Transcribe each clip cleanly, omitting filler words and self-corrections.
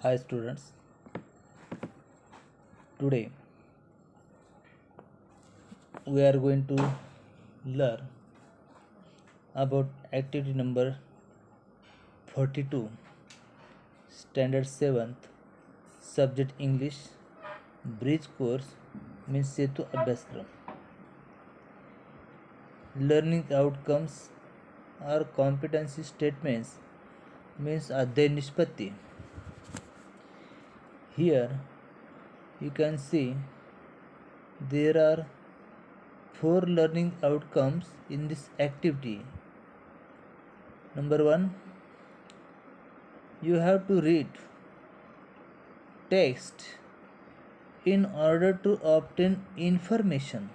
Hi students, today we are going to learn about activity number 42, standard 7th, subject English, bridge course means Setu Abhyasakram. Learning outcomes or competency statements means Adhyay Nishpatti. Here you can see there are 4 learning outcomes in this activity. Number 1, you have to read text in order to obtain information.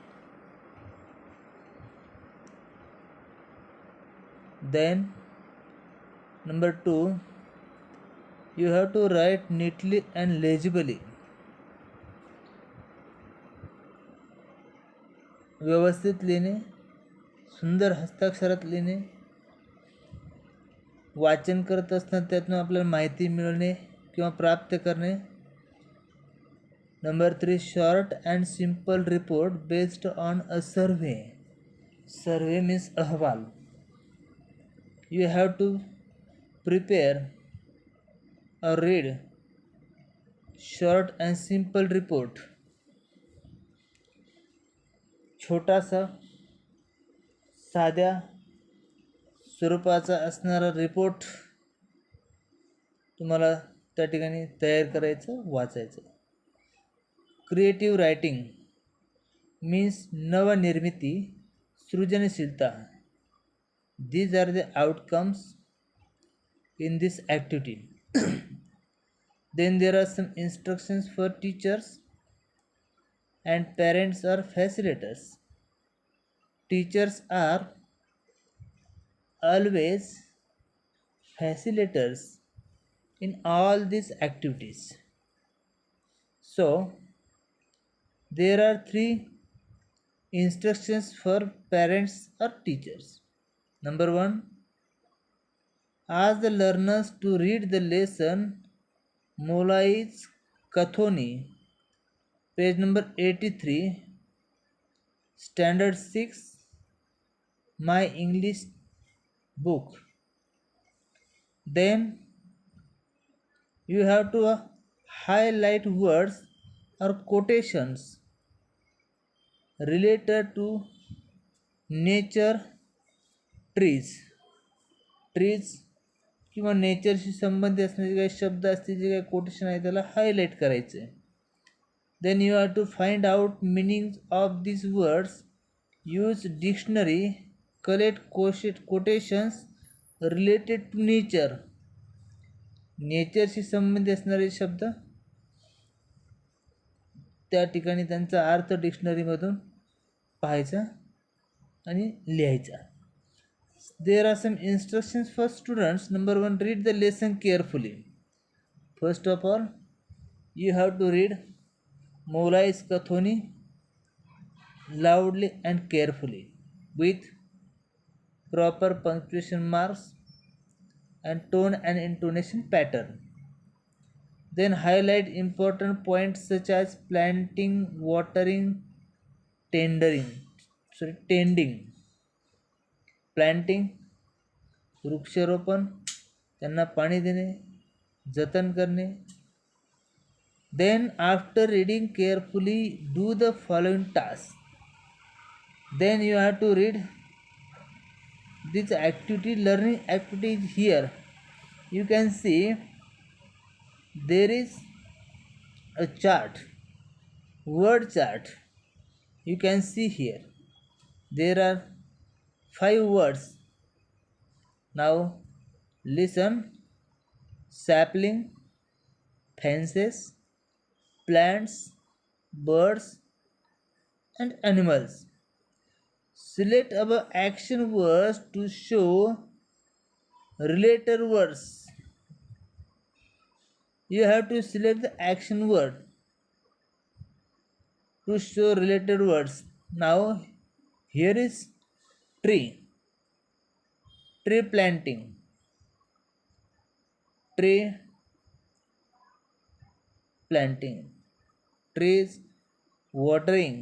Then, number 2, you have to write neatly and legibly. व्यवस्थित लिहिणे, सुंदर हस्ताक्षरात लिहिणे, वाचन करत असताना त्यातून आपल्याला माहिती मिळवणे किंवा प्राप्त करणे. Number 3, short and simple report based on a survey. Survey means अहवाल. You have to prepare or read short and simple report. छोटासा साध्या स्वरूपाचा असणारा रिपोर्ट तुम्हाला त्या ठिकाणी तयार करायचं, वाचायचं. क्रिएटिव्ह रायटिंग मीन्स नवनिर्मिती, सृजनशीलता. These are the outcomes in this activity. Then there are some instructions for teachers and parents or facilitators. Teachers are always facilitators in all these activities. So there are 3 instructions for parents or teachers. Number 1, ask the learners to read the lesson Molai's Kathoni, page number 83, standard 6, My English book. Then you have to highlight words or quotations related to nature, trees किंवा नेचरशी संबंधित असणारे काही शब्द असतील, जे काही quotation आहे त्याला highlight करायचं आहे. Then you have to find out meaning of this words, use dictionary, collect quotations related to nature. नेचरशी संबंधित असणारे शब्द त्या ठिकाणी त्यांचा अर्थ डिक्शनरीमधून पाहायचा आणि लिहायचा. There are some instructions for students. Number 1, read the lesson carefully. First of all, you have to read Molai's Kathoni loudly and carefully with proper punctuation marks and tone and intonation pattern. Then highlight important points such as planting, watering, tending. Planting वृक्षारोपण, त्यांना पाणी देणे, जतन करणे. Then after reading carefully do the following task. Then you have to read this activity, learning activity. Here you can see there is a chart, word chart. You can see here there are 5 words. Now listen: sapling, fences, plants, birds and animals. Select above action words to show related words. You have to select the action word to show related words. Now here is tree planting, tree planting, trees watering,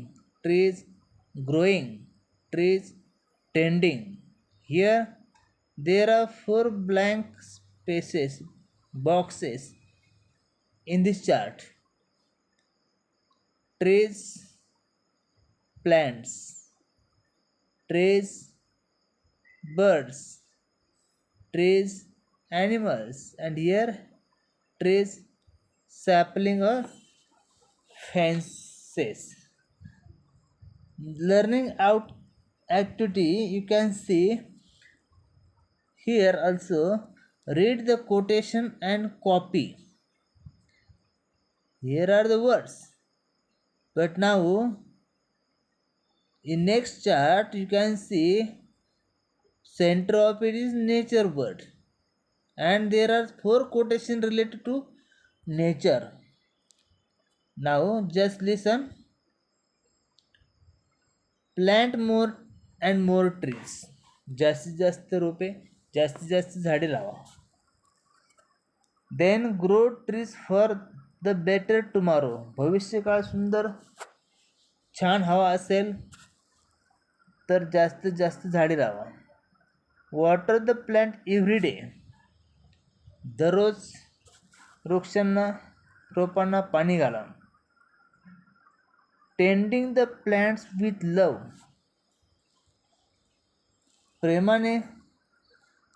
trees growing, trees tending. Here there are 4 blank spaces, boxes in this chart. Trees, plants, trees, birds, trees, animals, and here trees, sapling or fences. Learning out activity, you can see here also, read the quotation and copy. Here are the words, but now in next chart you can see center of it is nature word, and there are 4 quotation related to nature. Now just listen. Plant more and more trees. जास्तीत जास्त रोपे, जास्तीत जास्त झाडे लावा. Then grow trees for the better tomorrow. भविष्यकाळ सुंदर छान हवा असेल तर जास्तीत जास्त झाडे लावा. Water the plant every day. दररोज वृक्षांना रोपांना पाणी घाला. Tending the plants with love. प्रेमाने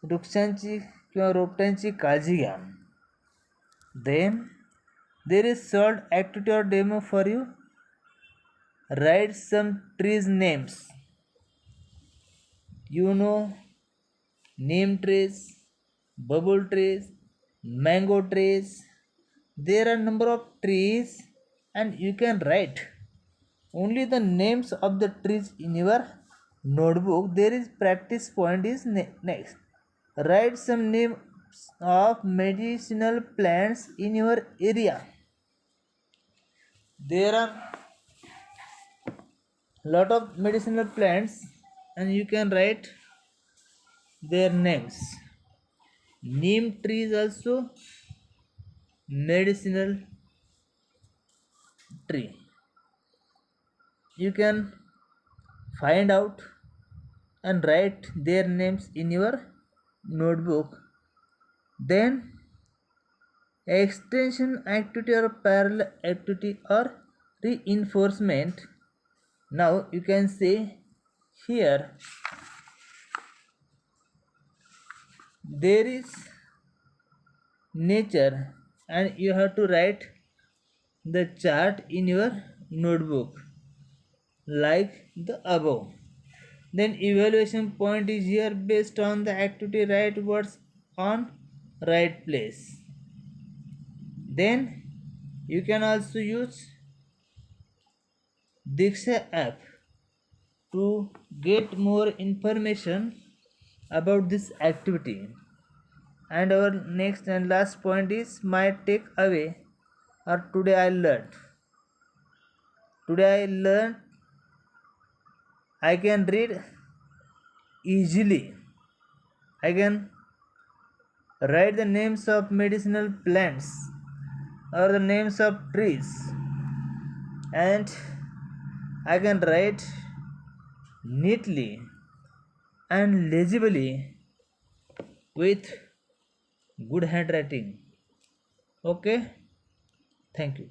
वृक्षांची किंवा रोपट्यांची काळजी घ्या. Then there is solved activity or demo for you. Write some trees names. You know, neem trees, bubble trees, mango trees. There are number of trees and you can write only the names of the trees in your notebook. There is practice point is next. Write some names of medicinal plants in your area. There are lot of medicinal plants and you can write their names. Neem tree is also medicinal tree. You can find out and write their names in your notebook. Then extension activity or parallel activity or reinforcement. Now you can see here there is nature and you have to write the chart in your notebook like the above. Then evaluation point is here. Based on the activity, write words on right place. Then you can also use Diksha app to get more information about this activity. And our next and last point is my takeaway or today I learned. Today I learned I can read easily. I can write the names of medicinal plants or the names of trees, and I can write neatly and legibly with good handwriting. Okay, thank you.